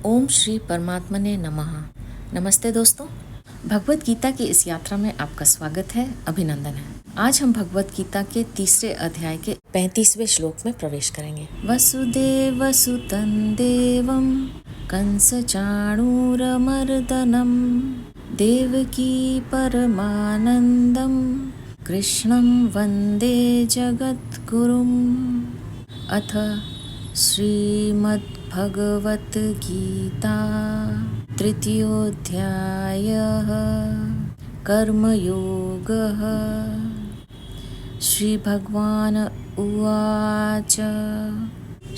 ओम श्री परमात्मने नमः। नमस्ते दोस्तों, भगवत गीता की इस यात्रा में आपका स्वागत है, अभिनंदन है। आज हम भगवत गीता के तीसरे अध्याय के 35वें श्लोक में प्रवेश करेंगे। वसुदेव सुतं देवं कंस चाणूरमर्दनम देवकी परमानंदम कृष्णं वंदे जगद्गुरुम। अथ श्रीमद्भगवद्गीता तृतीयोऽध्यायः कर्मयोगः। श्रीभगवान् उवाच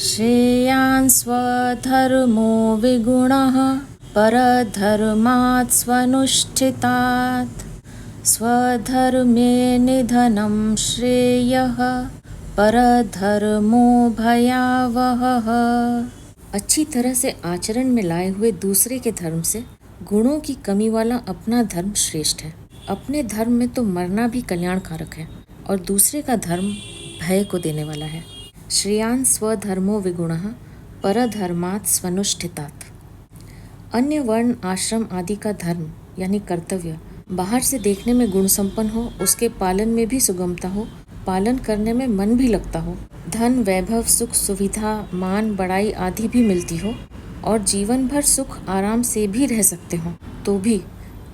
श्रेयान् स्वधर्मो विगुणः परधर्मात् स्वनुष्ठितात् स्वधर्मे निधनं श्रेयः परधर्मो भयावहः। अच्छी तरह से आचरण में लाए हुए दूसरे के धर्म से गुणों की कमी वाला अपना धर्म श्रेष्ठ है। अपने धर्म में तो मरना भी कल्याणकारक है और दूसरे का धर्म भय को देने वाला है। श्रेयान् स्वधर्मो विगुणः परधर्मात् स्वनुष्ठितात्। अन्य वर्ण आश्रम आदि का धर्म यानी कर्तव्य बाहर से देखने में गुण संपन्न हो, उसके पालन में भी सुगमता हो, पालन करने में मन भी लगता हो, धन वैभव सुख सुविधा मान बड़ाई आदि भी मिलती हो और जीवन भर सुख आराम से भी रह सकते हो, तो भी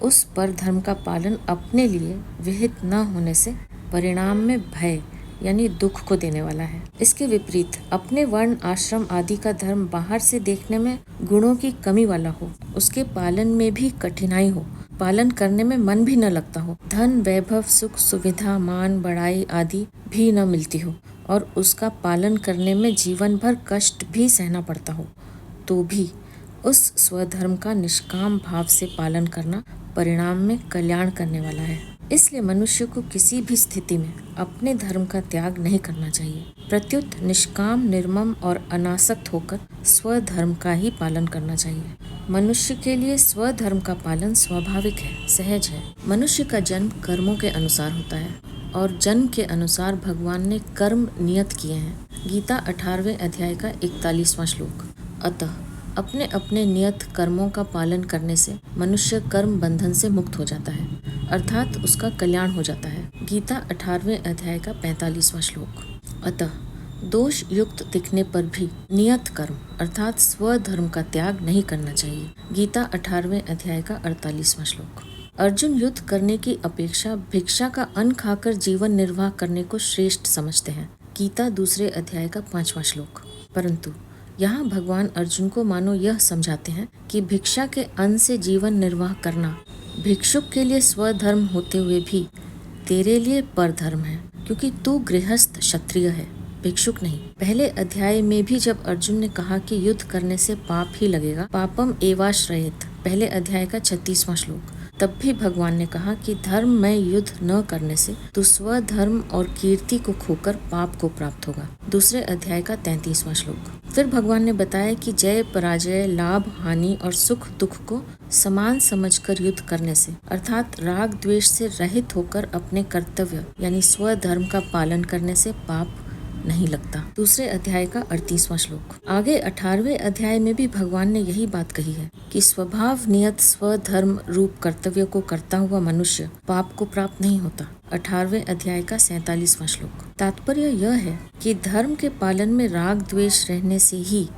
उस पर धर्म का पालन अपने लिए विहित न होने से परिणाम में भय यानी दुख को देने वाला है। इसके विपरीत अपने वर्ण आश्रम आदि का धर्म बाहर से देखने में गुणों की कमी वाला हो, उसके पालन में भी कठिनाई हो, पालन करने में मन भी न लगता हो, धन वैभव सुख सुविधा मान बड़ाई आदि भी न मिलती हो और उसका पालन करने में जीवन भर कष्ट भी सहना पड़ता हो, तो भी उस स्वधर्म का निष्काम भाव से पालन करना परिणाम में कल्याण करने वाला है। इसलिए मनुष्य को किसी भी स्थिति में अपने धर्म का त्याग नहीं करना चाहिए, प्रत्युत निष्काम निर्मम और अनासक्त होकर स्वधर्म का ही पालन करना चाहिए। मनुष्य के लिए स्वधर्म का पालन स्वाभाविक है, सहज है। मनुष्य का जन्म कर्मों के अनुसार होता है और जन्म के अनुसार भगवान ने कर्म नियत किए हैं। गीता 18वें अध्याय का 41वां श्लोक। अतः अपने अपने नियत कर्मों का पालन करने से मनुष्य कर्म बंधन से मुक्त हो जाता है, अर्थात उसका कल्याण हो जाता है। गीता 18वें अध्याय का 45वां श्लोक। अतः दोष युक्त दिखने पर भी नियत कर्म अर्थात स्वधर्म का त्याग नहीं करना चाहिए। गीता 18वें अध्याय का 48वां श्लोक। अर्जुन युद्ध करने की अपेक्षा भिक्षा का अन्न खाकर जीवन निर्वाह करने को श्रेष्ठ समझते हैं। गीता 2 अध्याय का 5वां श्लोक। परंतु यहाँ भगवान अर्जुन को मानो यह समझाते हैं कि भिक्षा के अन्न से जीवन निर्वाह करना भिक्षुक के लिए स्वधर्म होते हुए भी तेरे लिए परधर्म है, क्योंकि तू गृहस्थ क्षत्रिय है, भिक्षुक नहीं। पहले अध्याय में भी जब अर्जुन ने कहा कि युद्ध करने से पाप ही लगेगा, पापम एवाश्रयेत, पहले अध्याय का 36वां श्लोक, तब भी भगवान ने कहा कि धर्म में युद्ध न करने से तू स्वधर्म और कीर्ति को खोकर पाप को प्राप्त होगा, 2 अध्याय का 33वां श्लोक। फिर भगवान ने बताया कि जय पराजय लाभ हानि और सुख दुख को समान समझकर युद्ध करने से अर्थात राग द्वेष से रहित होकर अपने कर्तव्य यानी स्वधर्म का पालन करने से पाप नहीं लगता, 2 अध्याय का 38वां श्लोक। आगे 18वें अध्याय में भी भगवान ने यही बात कही है कि स्वभाव नियत स्वधर्म रूप कर्तव्य को करता हुआ मनुष्य पाप को प्राप्त नहीं होता, 18वें अध्याय का 47वां श्लोक। तात्पर्य यह है कि धर्म के पालन में राग द्वेष रहने से ही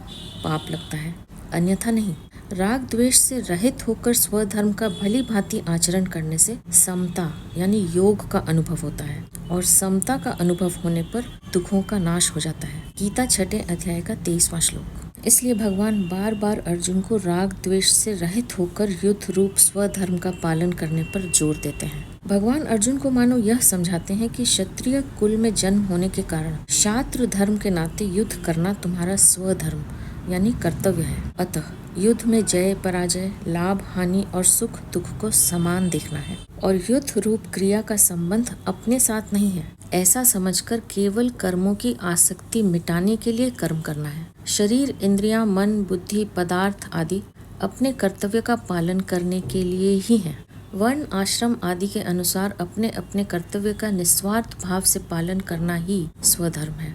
पाप लगता है, अन्यथा नहीं। राग द्वेष से रहित होकर स्वधर्म का भली भांति आचरण करने से समता यानी योग का अनुभव होता है और समता का अनुभव होने पर दुखों का नाश हो जाता है। गीता 6 अध्याय का 23वां श्लोक। इसलिए भगवान बार बार अर्जुन को राग द्वेष से रहित होकर युद्ध रूप स्वधर्म का पालन करने पर जोर देते हैं। भगवान अर्जुन को मानो यह समझाते हैं कि क्षत्रिय कुल में जन्म होने के कारण क्षात्र धर्म के नाते युद्ध करना तुम्हारा स्वधर्म यानी कर्तव्य है। अतः युद्ध में जय पराजय लाभ हानि और सुख दुख को समान देखना है और युद्ध रूप क्रिया का संबंध अपने साथ नहीं है, ऐसा समझकर केवल कर्मों की आसक्ति मिटाने के लिए कर्म करना है। शरीर इंद्रियां मन बुद्धि पदार्थ आदि अपने कर्तव्य का पालन करने के लिए ही है, वर्ण आश्रम आदि के अनुसार अपने अपने कर्तव्य का निस्वार्थ भाव से पालन करना ही स्वधर्म है।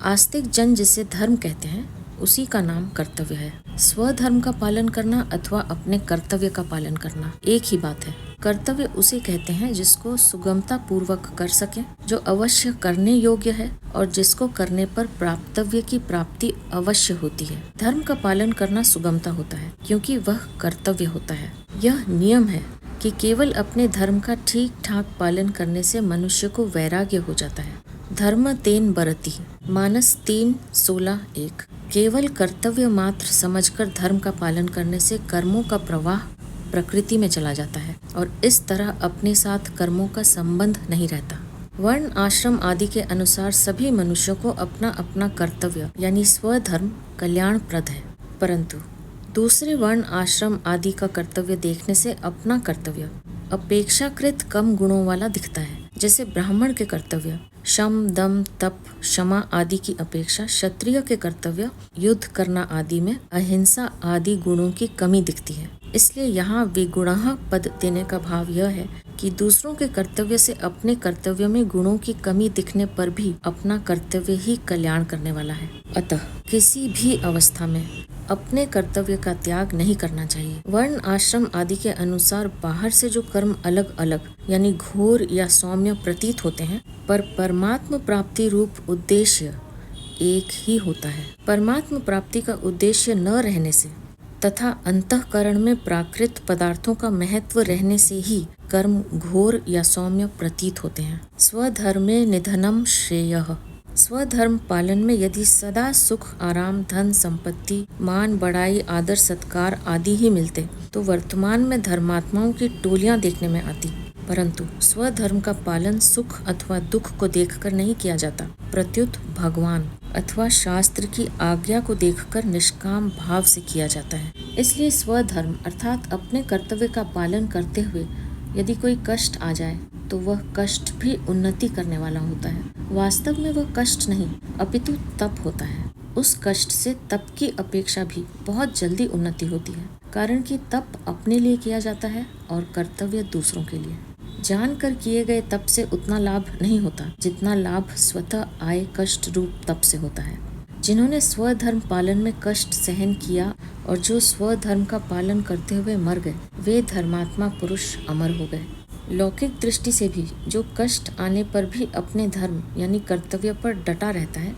आस्तिक जन जिसे धर्म कहते हैं उसी का नाम कर्तव्य है। स्वधर्म का पालन करना अथवा अपने कर्तव्य का पालन करना एक ही बात है। कर्तव्य उसे कहते हैं जिसको सुगमता पूर्वक कर सके, जो अवश्य करने योग्य है और जिसको करने पर प्राप्तव्य की प्राप्ति अवश्य होती है। धर्म का पालन करना सुगमता होता है क्योंकि वह कर्तव्य होता है। यह नियम है कि केवल अपने धर्म का ठीक ठाक पालन करने से मनुष्य को वैराग्य हो जाता है। धर्म तेन बरति, मानस 3:16-1। केवल कर्तव्य मात्र समझकर धर्म का पालन करने से कर्मों का प्रवाह प्रकृति में चला जाता है और इस तरह अपने साथ कर्मों का संबंध नहीं रहता। वर्ण आश्रम आदि के अनुसार सभी मनुष्यों को अपना अपना कर्तव्य यानी स्वधर्म कल्याणप्रद है, परंतु दूसरे वर्ण आश्रम आदि का कर्तव्य देखने से अपना कर्तव्य अपेक्षाकृत कम गुणों वाला दिखता है। जैसे ब्राह्मण के कर्तव्य शम दम तप क्षमा आदि की अपेक्षा क्षत्रिय के कर्तव्य युद्ध करना आदि में अहिंसा आदि गुणों की कमी दिखती है। इसलिए यहाँ विगुणः पद देने का भाव यह है कि दूसरों के कर्तव्य से अपने कर्तव्य में गुणों की कमी दिखने पर भी अपना कर्तव्य ही कल्याण करने वाला है। अतः किसी भी अवस्था में अपने कर्तव्य का त्याग नहीं करना चाहिए। वर्ण आश्रम आदि के अनुसार बाहर से जो कर्म अलग अलग यानी घोर या सौम्य प्रतीत होते हैं, पर परमात्म प्राप्ति रूप उद्देश्य एक ही होता है। परमात्म प्राप्ति का उद्देश्य न रहने से तथा अंतःकरण में प्राकृत पदार्थों का महत्व रहने से ही कर्म घोर या सौम्य प्रतीत होते हैं। स्वधर्मे निधनम श्रेयः। स्वधर्म पालन में यदि सदा सुख आराम धन संपत्ति मान बढ़ाई आदर सत्कार आदि ही मिलते तो वर्तमान में धर्मात्माओं की टोलियां देखने में आती, परंतु स्वधर्म का पालन सुख अथवा दुख को देखकर नहीं किया जाता, प्रत्युत भगवान अथवा शास्त्र की आज्ञा को देखकर निष्काम भाव से किया जाता है। इसलिए स्वधर्म अर्थात अपने कर्तव्य का पालन करते हुए यदि कोई कष्ट आ जाए तो वह कष्ट भी उन्नति करने वाला होता है। वास्तव में वह कष्ट नहीं अपितु तप होता है। उस कष्ट से तप की अपेक्षा भी बहुत जल्दी उन्नति होती है, कारण कि तप अपने लिए किया जाता है और कर्तव्य दूसरों के लिए। जानकर किए गए तप से उतना लाभ नहीं होता जितना लाभ स्वतः आए कष्ट रूप तप से होता है। जिन्होंने स्वधर्म पालन में कष्ट सहन किया और जो स्वधर्म का पालन करते हुए मर गए, वे धर्मात्मा पुरुष अमर हो गए। लौकिक दृष्टि से भी जो कष्ट आने पर भी अपने धर्म यानी कर्तव्य पर डटा रहता है,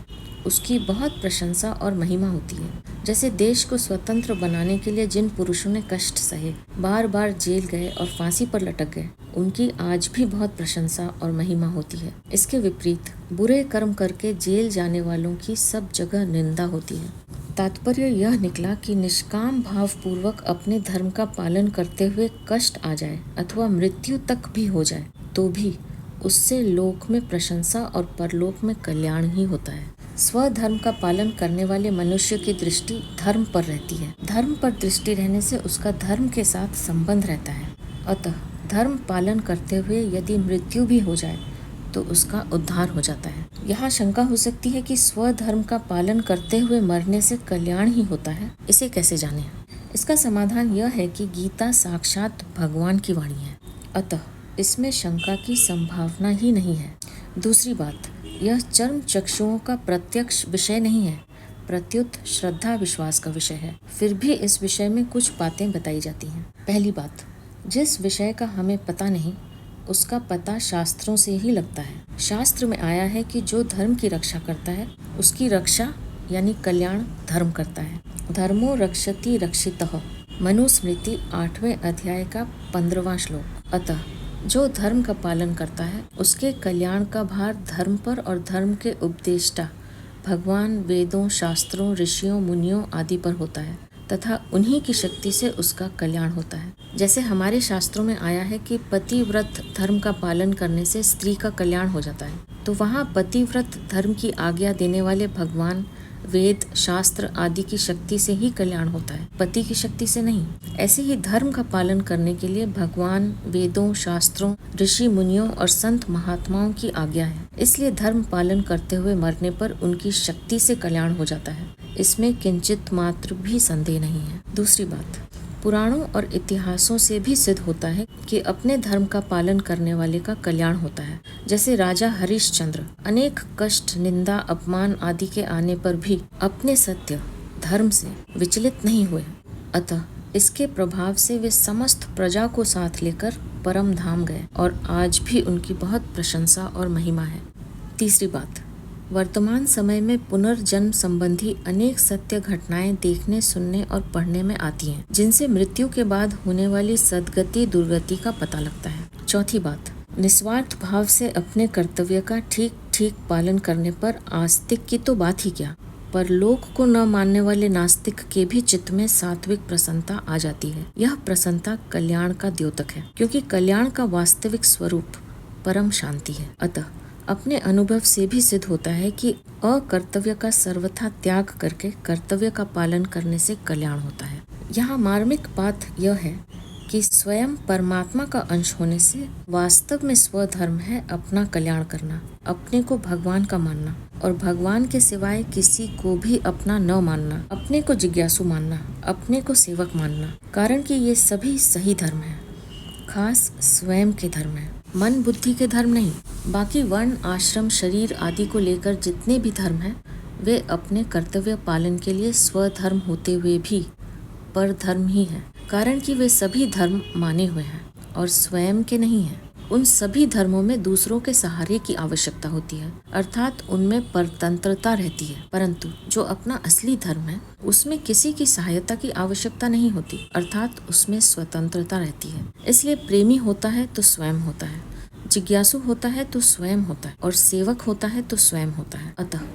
उसकी बहुत प्रशंसा और महिमा होती है। जैसे देश को स्वतंत्र बनाने के लिए जिन पुरुषों ने कष्ट सहे, बार बार जेल गए और फांसी पर लटक गए, उनकी आज भी बहुत प्रशंसा और महिमा होती है। इसके विपरीत बुरे कर्म करके जेल जाने वालों की सब जगह निंदा होती है। तात्पर्य यह निकला कि निष्काम भाव पूर्वक अपने धर्म का पालन करते हुए कष्ट आ जाए अथवा मृत्यु तक भी हो जाए तो भी उससे लोक में प्रशंसा और परलोक में कल्याण ही होता है। स्वधर्म का पालन करने वाले मनुष्य की दृष्टि धर्म पर रहती है। धर्म पर दृष्टि रहने से उसका धर्म के साथ संबंध रहता है। अतः धर्म पालन करते हुए यदि मृत्यु भी हो जाए तो उसका उद्धार हो जाता है। यहाँ शंका हो सकती है कि स्वधर्म का पालन करते हुए मरने से कल्याण ही होता है, इसे कैसे जाने? इसका समाधान यह है कि गीता साक्षात भगवान की वाणी है, अतः इसमें शंका की संभावना ही नहीं है। दूसरी बात, यह चर्म चक्षुओं का प्रत्यक्ष विषय नहीं है, प्रत्युत श्रद्धा विश्वास का विषय है। फिर भी इस विषय में कुछ बातें बताई जाती हैं। पहली बात, जिस विषय का हमें पता नहीं उसका पता शास्त्रों से ही लगता है। शास्त्र में आया है कि जो धर्म की रक्षा करता है उसकी रक्षा यानी कल्याण धर्म करता है। धर्मो रक्षति रक्षितः, मनुस्मृति 8वें अध्याय का 15वां श्लोक। अतः जो धर्म का पालन करता है उसके कल्याण का भार धर्म पर और धर्म के उपदेष्टा भगवान वेदों शास्त्रों ऋषियों मुनियों आदि पर होता है तथा उन्हीं की शक्ति से उसका कल्याण होता है। जैसे हमारे शास्त्रों में आया है कि पतिव्रत धर्म का पालन करने से स्त्री का कल्याण हो जाता है, तो वहाँ पतिव्रत धर्म की आज्ञा देने वाले भगवान वेद शास्त्र आदि की शक्ति से ही कल्याण होता है, पति की शक्ति से नहीं। ऐसे ही धर्म का पालन करने के लिए भगवान वेदों शास्त्रों ऋषि मुनियों और संत महात्माओं की आज्ञा है। इसलिए धर्म पालन करते हुए मरने पर उनकी शक्ति से कल्याण हो जाता है, इसमें किंचित मात्र भी संदेह नहीं है। दूसरी बात, पुराणों और इतिहासों से भी सिद्ध होता है कि अपने धर्म का पालन करने वाले का कल्याण होता है। जैसे राजा हरिश्चंद्र अनेक कष्ट, निंदा, अपमान आदि के आने पर भी अपने सत्य धर्म से विचलित नहीं हुए। अतः इसके प्रभाव से वे समस्त प्रजा को साथ लेकर परम धाम गए और आज भी उनकी बहुत प्रशंसा और महिमा है। तीसरी बात, वर्तमान समय में पुनर्जन्म संबंधी अनेक सत्य घटनाएं देखने, सुनने और पढ़ने में आती हैं, जिनसे मृत्यु के बाद होने वाली सद्गति दुर्गति का पता लगता है। चौथी बात, निस्वार्थ भाव से अपने कर्तव्य का ठीक ठीक पालन करने पर आस्तिक की तो बात ही क्या, पर लोक को न मानने वाले नास्तिक के भी चित्त में सात्विक प्रसन्नता आ जाती है। यह प्रसन्नता कल्याण का द्योतक है, क्योंकि कल्याण का वास्तविक स्वरूप परम शांति है। अतः अपने अनुभव से भी सिद्ध होता है कि अकर्तव्य का सर्वथा त्याग करके कर्तव्य का पालन करने से कल्याण होता है। यहाँ मार्मिक बात यह है कि स्वयं परमात्मा का अंश होने से वास्तव में स्वधर्म है अपना कल्याण करना, अपने को भगवान का मानना और भगवान के सिवाय किसी को भी अपना न मानना, अपने को जिज्ञासु मानना, अपने को सेवक मानना। कारण कि ये सभी सही धर्म है, खास स्वयं के धर्म है, मन बुद्धि के धर्म नहीं। बाकी वर्ण, आश्रम, शरीर आदि को लेकर जितने भी धर्म हैं, वे अपने कर्तव्य पालन के लिए स्वधर्म होते हुए भी पर धर्म ही है। कारण कि वे सभी धर्म माने हुए हैं और स्वयं के नहीं हैं। उन सभी धर्मों में दूसरों के सहारे की आवश्यकता होती है, अर्थात उनमें परतंत्रता रहती है। परंतु जो अपना असली धर्म है, उसमें किसी की सहायता की आवश्यकता नहीं होती, अर्थात उसमें स्वतंत्रता रहती है। इसलिए प्रेमी होता है तो स्वयं होता है, जिज्ञासु होता है तो स्वयं होता है और सेवक होता है तो स्वयं होता है। अतः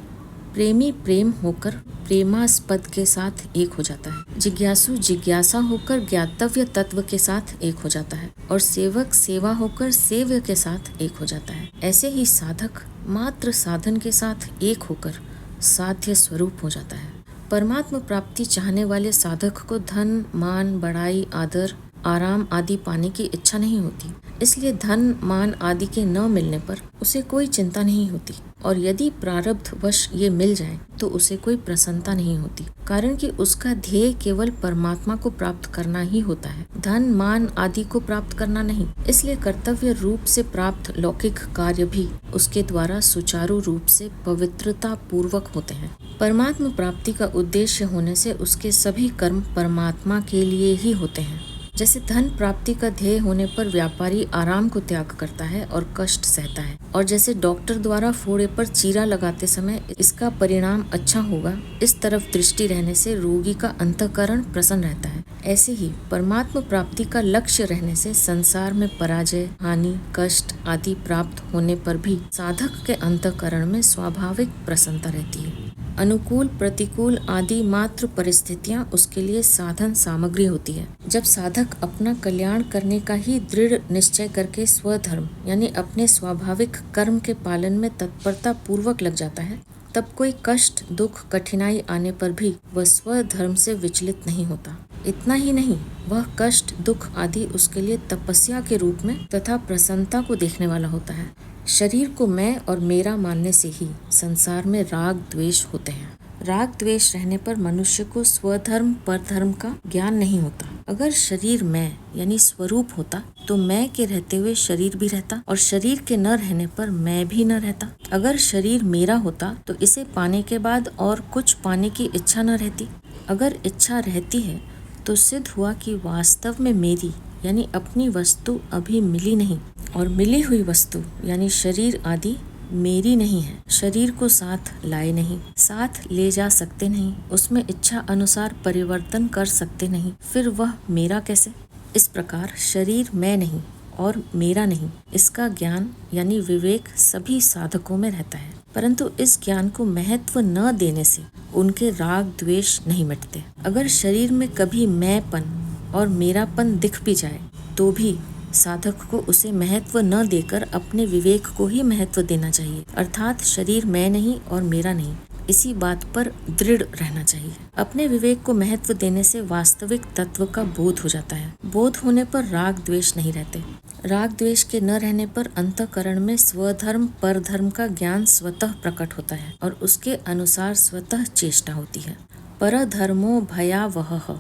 प्रेमी प्रेम होकर प्रेमास्पद के साथ एक हो जाता है, जिज्ञासु जिज्ञासा होकर ज्ञातव्य तत्व के साथ एक हो जाता है और सेवक सेवा होकर सेव्य के साथ एक हो जाता है। ऐसे ही साधक मात्र साधन के साथ एक होकर साध्य स्वरूप हो जाता है। परमात्मा प्राप्ति चाहने वाले साधक को धन, मान, बड़ाई, आदर, आराम आदि पाने की इच्छा नहीं होती। इसलिए धन, मान आदि के न मिलने पर उसे कोई चिंता नहीं होती और यदि प्रारब्धवश ये मिल जाए तो उसे कोई प्रसन्नता नहीं होती। कारण कि उसका ध्येय केवल परमात्मा को प्राप्त करना ही होता है, धन, मान आदि को प्राप्त करना नहीं। इसलिए कर्तव्य रूप से प्राप्त लौकिक कार्य भी उसके द्वारा सुचारू रूप से पवित्रता पूर्वक होते हैं। परमात्मा प्राप्ति का उद्देश्य होने से उसके सभी कर्म परमात्मा के लिए ही होते हैं। जैसे धन प्राप्ति का ध्येय होने पर व्यापारी आराम को त्याग करता है और कष्ट सहता है, और जैसे डॉक्टर द्वारा फोड़े पर चीरा लगाते समय इसका परिणाम अच्छा होगा, इस तरफ दृष्टि रहने से रोगी का अंतःकरण प्रसन्न रहता है। ऐसे ही परमात्मा प्राप्ति का लक्ष्य रहने से संसार में पराजय, हानि, कष्ट आदि प्राप्त होने पर भी साधक के अंतःकरण में स्वाभाविक प्रसन्नता रहती है। अनुकूल, प्रतिकूल आदि मात्र परिस्थितियां उसके लिए साधन सामग्री होती है। जब साधक अपना कल्याण करने का ही दृढ़ निश्चय करके स्वधर्म यानी अपने स्वाभाविक कर्म के पालन में तत्परता पूर्वक लग जाता है, तब कोई कष्ट, दुख, कठिनाई आने पर भी वह स्वधर्म से विचलित नहीं होता। इतना ही नहीं, वह कष्ट, दुख आदि उसके लिए तपस्या के रूप में तथा प्रसन्नता को देखने वाला होता है। शरीर को मैं और मेरा मानने से ही संसार में राग द्वेष होते हैं। राग द्वेष रहने पर मनुष्य को स्वधर्म परधर्म का ज्ञान नहीं होता। अगर शरीर मैं यानी स्वरूप होता तो मैं के रहते हुए शरीर भी रहता और शरीर के न रहने पर मैं भी न रहता। अगर शरीर मेरा होता तो इसे पाने के बाद और कुछ पाने की इच्छा न रहती। अगर इच्छा रहती है तो सिद्ध हुआ कि वास्तव में मेरी यानी अपनी वस्तु अभी मिली नहीं और मिली हुई वस्तु यानी शरीर आदि मेरी नहीं है। शरीर को साथ लाए नहीं, साथ ले जा सकते नहीं, उसमें इच्छा अनुसार परिवर्तन कर सकते नहीं, फिर वह मेरा कैसे? इस प्रकार शरीर मैं नहीं और मेरा नहीं, इसका ज्ञान यानी विवेक सभी साधकों में रहता है। परंतु इस ज्ञान को महत्व न देने से उनके राग द्वेष नहीं मिटते। अगर शरीर में कभी मैंपन और मेरापन दिख भी जाए तो भी साधक को उसे महत्व न देकर अपने विवेक को ही महत्व देना चाहिए, अर्थात शरीर मैं नहीं और मेरा नहीं, इसी बात पर दृढ़ रहना चाहिए। अपने विवेक को महत्व देने से वास्तविक तत्व का बोध हो जाता है। बोध होने पर राग द्वेष नहीं रहते। राग द्वेष के न रहने पर अंतःकरण में स्वधर्म परधर्म का ज्ञान स्वतः प्रकट होता है और उसके अनुसार स्वतः चेष्टा होती है। परधर्मो भयावहः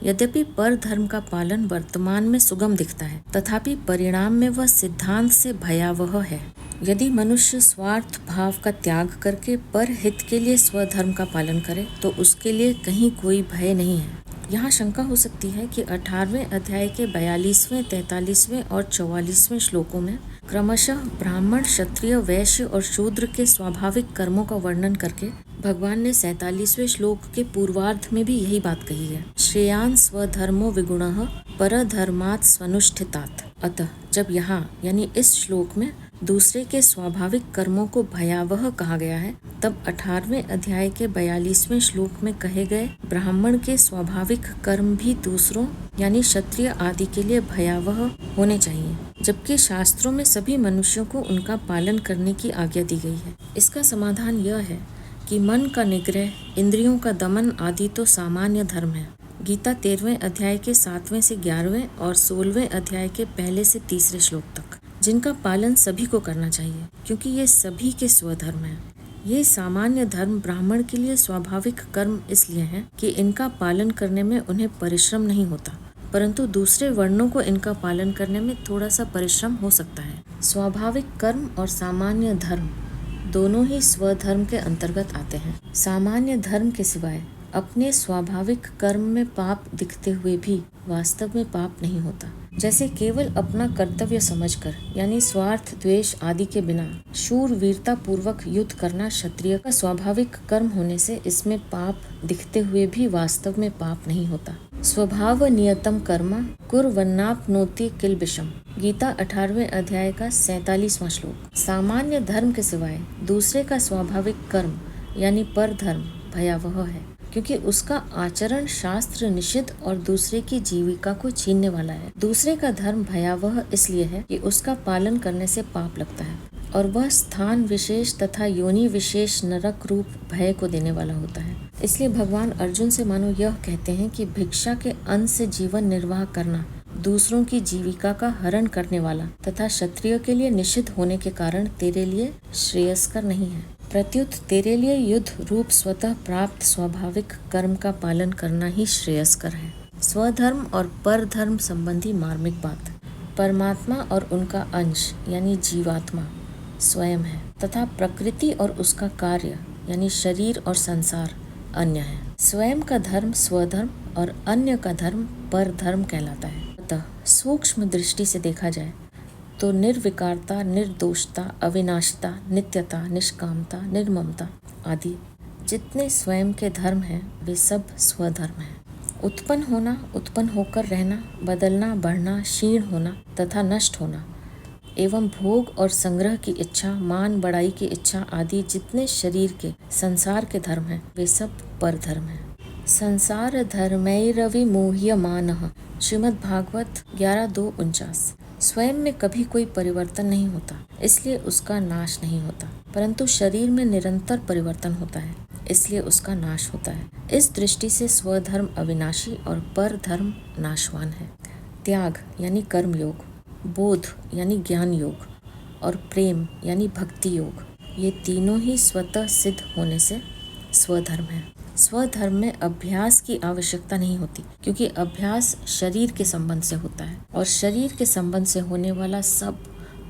यद्यपि पर धर्म का पालन वर्तमान में सुगम दिखता है, तथापि परिणाम में वह सिद्धांत से भयावह है। यदि मनुष्य स्वार्थ भाव का त्याग करके पर हित के लिए स्वधर्म का पालन करे तो उसके लिए कहीं कोई भय नहीं है। यहाँ शंका हो सकती है कि 18वें अध्याय के 42वें, 43वें और 44वें श्लोकों में क्रमशः ब्राह्मण, क्षत्रिय, वैश्य और शूद्र के स्वाभाविक कर्मों का वर्णन करके भगवान ने 47वें श्लोक के पूर्वार्ध में भी यही बात कही है, श्रेयान् स्वधर्मो विगुणः परधर्मात् स्वनुष्ठितात्। अतः जब यहाँ यानी इस श्लोक में दूसरे के स्वाभाविक कर्मों को भयावह कहा गया है, तब 18वें अध्याय के 42वें श्लोक में कहे गए ब्राह्मण के स्वाभाविक कर्म भी दूसरों यानी क्षत्रिय आदि के लिए भयावह होने चाहिए, जबकि शास्त्रों में सभी मनुष्यों को उनका पालन करने की आज्ञा दी गई है। इसका समाधान यह है कि मन का निग्रह, इंद्रियों का दमन आदि तो सामान्य धर्म है। गीता 13वें अध्याय के 7वें से 11वें और 16वें अध्याय के 1 से 3 श्लोक तक, जिनका पालन सभी को करना चाहिए, क्योंकि ये सभी के स्वधर्म है। ये सामान्य धर्म ब्राह्मण के लिए स्वाभाविक कर्म इसलिए हैं कि इनका पालन करने में उन्हें परिश्रम नहीं होता, परंतु दूसरे वर्णों को इनका पालन करने में थोड़ा सा परिश्रम हो सकता है। स्वाभाविक कर्म और सामान्य धर्म दोनों ही स्वधर्म के अंतर्गत आते हैं। सामान्य धर्म के सिवाय अपने स्वाभाविक कर्म में पाप दिखते हुए भी वास्तव में पाप नहीं होता। जैसे केवल अपना कर्तव्य समझकर यानी स्वार्थ, द्वेष आदि के बिना शूरवीरता पूर्वक युद्ध करना क्षत्रिय का स्वाभाविक कर्म होने से इसमें पाप दिखते हुए भी वास्तव में पाप नहीं होता। स्वभाव नियतम कर्म कुर्वन्नाप्नोति किल्बिषम। गीता 18वें अध्याय का 47वां श्लोक। सामान्य धर्म के सिवाय दूसरे का स्वाभाविक कर्म यानी पर धर्म भयावह है, क्योंकि उसका आचरण शास्त्र निषिद्ध और दूसरे की जीविका को छीनने वाला है। दूसरे का धर्म भयावह इसलिए है कि उसका पालन करने से पाप लगता है और वह स्थान विशेष तथा योनि विशेष नरक रूप भय को देने वाला होता है। इसलिए भगवान अर्जुन से मानो यह कहते हैं कि भिक्षा के अन्न से जीवन निर्वाह करना दूसरों की जीविका का हरण करने वाला तथा क्षत्रिय के लिए निषिद्ध होने के कारण तेरे लिए श्रेयस्कर नहीं है। प्रत्युत तेरे लिए युद्ध रूप स्वतः प्राप्त स्वाभाविक कर्म का पालन करना ही श्रेयस्कर है। स्वधर्म और परधर्म संबंधी मार्मिक बात। परमात्मा और उनका अंश यानी जीवात्मा स्वयं है तथा प्रकृति और उसका कार्य यानी शरीर और संसार अन्य है। स्वयं का धर्म स्वधर्म और अन्य का धर्म परधर्म कहलाता है। अतः सूक्ष्म दृष्टि से देखा जाए तो निर्विकारता, निर्दोषता, अविनाशिता, नित्यता, निष्कामता, निर्ममता आदि जितने स्वयं के धर्म हैं वे सब स्वधर्म हैं। उत्पन्न होना, उत्पन्न होकर रहना, बदलना, बढ़ना, क्षीण होना तथा नष्ट होना एवं भोग और संग्रह की इच्छा, मान बढ़ाई की इच्छा आदि जितने शरीर के संसार के धर्म हैं वे सब परधर्म हैं। संसार धर्मैरविमोह्यमानः श्रीमद् भागवत 11:2-49। स्वयं में कभी कोई परिवर्तन नहीं होता, इसलिए उसका नाश नहीं होता, परंतु शरीर में निरंतर परिवर्तन होता है, इसलिए उसका नाश होता है। इस दृष्टि से स्वधर्म अविनाशी और परधर्म नाशवान है। त्याग यानी कर्म योग, बोध यानी ज्ञान योग और प्रेम यानी भक्ति योग, ये तीनों ही स्वतः सिद्ध होने से स्वधर्म है। स्वधर्म में अभ्यास की आवश्यकता नहीं होती, क्योंकि अभ्यास शरीर के संबंध से होता है और शरीर के संबंध से होने वाला सब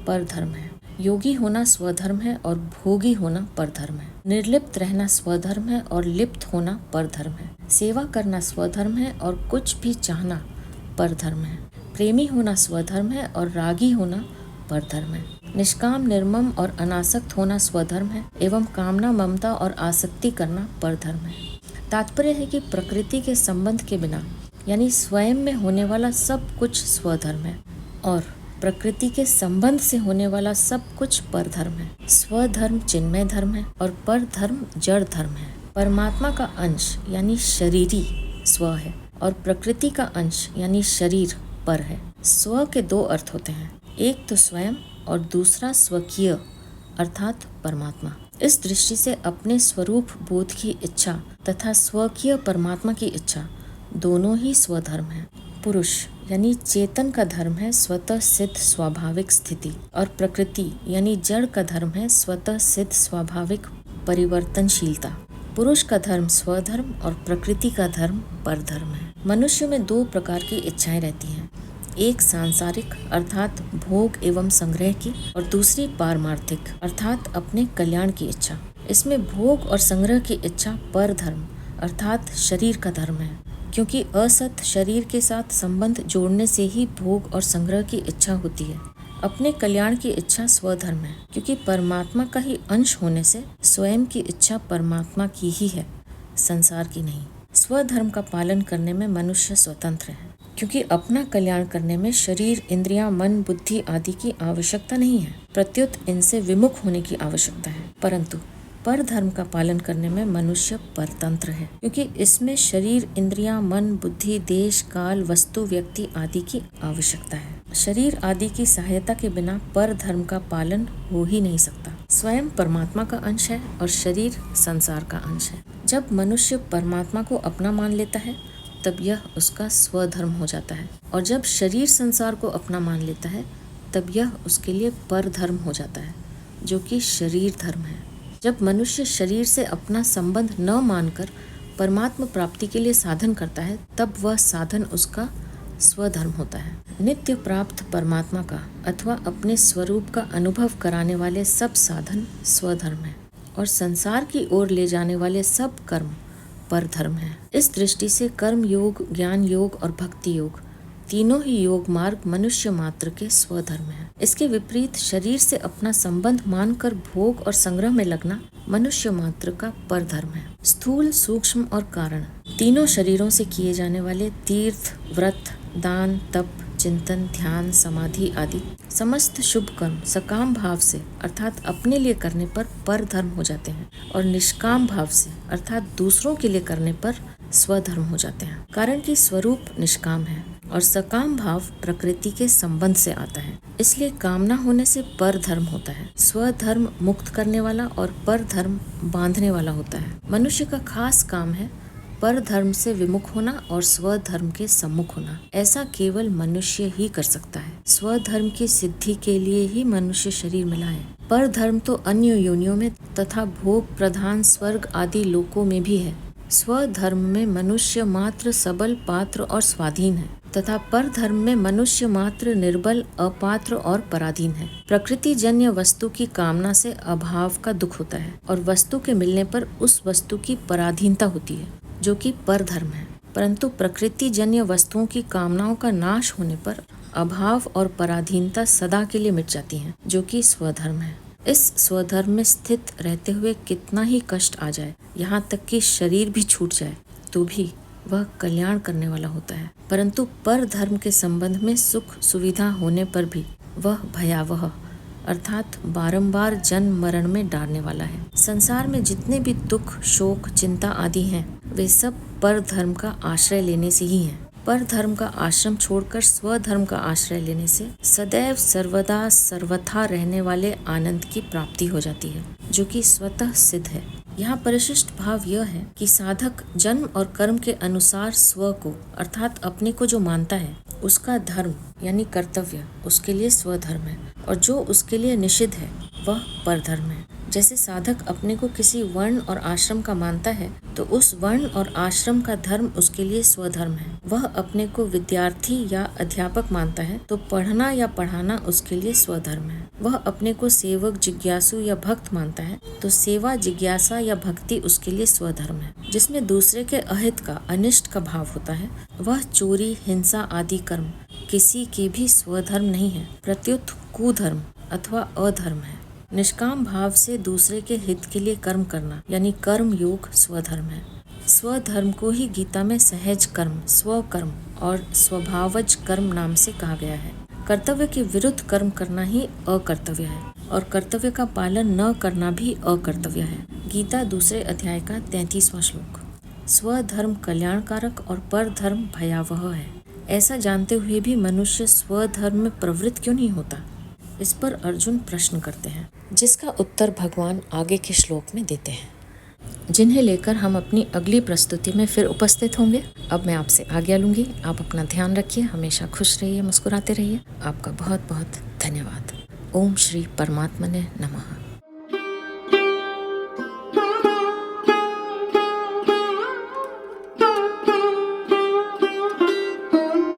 परधर्म है। योगी होना स्वधर्म है और भोगी होना परधर्म है। निर्लिप्त रहना स्वधर्म है और लिप्त होना परधर्म है। सेवा करना स्वधर्म है और कुछ भी चाहना परधर्म है। प्रेमी होना स्वधर्म है और रागी होना परधर्म है। निष्काम, निर्मम और अनासक्त होना स्वधर्म है एवं कामना, ममता और आसक्ति करना परधर्म है। तात्पर्य है कि प्रकृति के संबंध के बिना यानी स्वयं में होने वाला सब कुछ स्वधर्म है और प्रकृति के संबंध से होने वाला सब कुछ परधर्म है। स्वधर्म चिन्मय धर्म है और परधर्म जड़ धर्म है। परमात्मा का अंश यानी शरीरी स्व है और प्रकृति का अंश यानी शरीर पर है। स्व के दो अर्थ होते हैं, एक तो स्वयं और दूसरा स्वकीय अर्थात परमात्मा। इस दृष्टि से अपने स्वरूप बोध की इच्छा तथा स्वकीय परमात्मा की इच्छा दोनों ही स्वधर्म है। पुरुष यानी चेतन का धर्म है स्वतः सिद्ध स्वाभाविक स्थिति और प्रकृति यानी जड़ का धर्म है स्वतः सिद्ध स्वाभाविक परिवर्तनशीलता। पुरुष का धर्म स्वधर्म और प्रकृति का धर्म परधर्म है। मनुष्य में दो प्रकार की इच्छाएं रहती हैं, एक सांसारिक अर्थात भोग एवं संग्रह की और दूसरी पारमार्थिक अर्थात अपने कल्याण की इच्छा। इसमें भोग और संग्रह की इच्छा परधर्म अर्थात शरीर का धर्म है, क्योंकि असत शरीर के साथ संबंध जोड़ने से ही भोग और संग्रह की इच्छा होती है। अपने कल्याण की इच्छा स्वधर्म है, क्योंकि परमात्मा का ही अंश होने से स्वयं की इच्छा परमात्मा की ही है, संसार की नहीं। स्वधर्म का पालन करने में मनुष्य स्वतंत्र है, क्योंकि अपना कल्याण करने में शरीर, इंद्रियां, मन, बुद्धि आदि की आवश्यकता नहीं है, प्रत्युत इनसे विमुख होने की आवश्यकता है। परंतु पर धर्म का पालन करने में मनुष्य परतंत्र है, क्योंकि इसमें शरीर, इंद्रियां, मन, बुद्धि, देश, काल, वस्तु, व्यक्ति आदि की आवश्यकता है। शरीर आदि की सहायता के बिना पर धर्म का पालन हो ही नहीं सकता। स्वयं परमात्मा का अंश है और शरीर संसार का अंश है। जब मनुष्य परमात्मा को अपना मान लेता है तब यह उसका स्वधर्म हो जाता है, और जब शरीर संसार को अपना मान लेता है तब यह उसके लिए पर धर्म हो जाता है, जो कि शरीर धर्म है। जब मनुष्य शरीर से अपना संबंध न मानकर परमात्मा प्राप्ति के लिए साधन करता है तब वह साधन उसका स्वधर्म होता है। नित्य प्राप्त परमात्मा का अथवा अपने स्वरूप का अनुभव कराने वाले सब साधन स्वधर्म है, और संसार की ओर ले जाने वाले सब कर्म पर धर्म है। इस दृष्टि से कर्म योग, ज्ञान योग और भक्ति योग तीनों ही योग मार्ग मनुष्य मात्र के स्वधर्म है। इसके विपरीत शरीर से अपना संबंध मानकर भोग और संग्रह में लगना मनुष्य मात्र का परधर्म है। स्थूल, सूक्ष्म और कारण तीनों शरीरों से किए जाने वाले तीर्थ, व्रत, दान, तप, चिंतन, ध्यान, समाधि आदि समस्त शुभ कर्म सकाम भाव से अर्थात अपने लिए करने पर परधर्म हो जाते हैं, और निष्काम भाव से अर्थात दूसरों के लिए करने पर स्वधर्म हो जाते हैं। कारण कि स्वरूप निष्काम है और सकाम भाव प्रकृति के संबंध से आता है, इसलिए कामना होने से परधर्म होता है। स्वधर्म मुक्त करने वाला और परधर्म बांधने वाला होता है। मनुष्य का खास काम है पर धर्म से विमुख होना और स्वधर्म के सम्मुख होना। ऐसा केवल मनुष्य ही कर सकता है। स्वधर्म की सिद्धि के लिए ही मनुष्य शरीर मिला है। पर धर्म तो अन्य योनियों में तथा भोग प्रधान स्वर्ग आदि लोकों में भी है। स्वधर्म में मनुष्य मात्र सबल, पात्र और स्वाधीन है, तथा पर धर्म में मनुष्य मात्र निर्बल, अपात्र और पराधीन है। प्रकृति जन्य वस्तु की कामना से अभाव का दुख होता है, और वस्तु के मिलने पर उस वस्तु की पराधीनता होती है, जो कि पर धर्म है। परंतु प्रकृति जन्य वस्तुओं की कामनाओं का नाश होने पर अभाव और पराधीनता सदा के लिए मिट जाती हैं, जो कि स्वधर्म है। इस स्वधर्म में स्थित रहते हुए कितना ही कष्ट आ जाए, यहाँ तक कि शरीर भी छूट जाए, तो भी वह कल्याण करने वाला होता है। परंतु पर धर्म के संबंध में सुख सुविधा होने पर भी वह भयावह अर्थात बारंबार जन्म मरण में डालने वाला है। संसार में जितने भी दुख, शोक, चिंता आदि हैं, वे सब पर धर्म का आश्रय लेने से ही हैं। पर धर्म का आश्रम छोड़कर स्वधर्म का आश्रय लेने से सदैव सर्वदा सर्वथा रहने वाले आनंद की प्राप्ति हो जाती है, जो कि स्वतः सिद्ध है। यहाँ परिशिष्ट भाव यह है कि साधक जन्म और कर्म के अनुसार स्व को अर्थात अपने को जो मानता है, उसका धर्म यानी कर्तव्य उसके लिए स्वधर्म है, और जो उसके लिए निषिद्ध है वह परधर्म है। जैसे साधक अपने को किसी वर्ण और आश्रम का मानता है, तो उस वर्ण और आश्रम का धर्म उसके लिए स्वधर्म है। वह अपने को विद्यार्थी या अध्यापक मानता है, तो पढ़ना या पढ़ाना उसके लिए स्वधर्म है। वह अपने को सेवक, जिज्ञासु या भक्त मानता है, तो सेवा, जिज्ञासा या भक्ति उसके लिए स्वधर्म है। जिसमें दूसरे के अहित का, अनिष्ट का भाव होता है, वह चोरी, हिंसा आदि कर्म किसी के भी स्वधर्म नहीं है, प्रत्युत कुधर्म अथवा अधर्म है। निष्काम भाव से दूसरे के हित के लिए कर्म करना यानी कर्म योग स्वधर्म है। स्वधर्म को ही गीता में सहज कर्म, स्वकर्म और स्वभावज कर्म नाम से कहा गया है। कर्तव्य के विरुद्ध कर्म करना ही अकर्तव्य है, और कर्तव्य का पालन न करना भी अकर्तव्य है। गीता 2 अध्याय का 33वां श्लोक। स्वधर्म कल्याणकारक और पर धर्म भयावह है। ऐसा जानते हुए भी मनुष्य स्वधर्म में प्रवृत्त क्यों नहीं होता? इस पर अर्जुन प्रश्न करते हैं, जिसका उत्तर भगवान आगे के श्लोक में देते हैं, जिन्हें लेकर हम अपनी अगली प्रस्तुति में फिर उपस्थित होंगे। अब मैं आपसे आज्ञा लूंगी। आप अपना ध्यान रखिए, हमेशा खुश रहिए, मुस्कुराते रहिए। आपका बहुत बहुत धन्यवाद। ओम श्री परमात्मने नमः।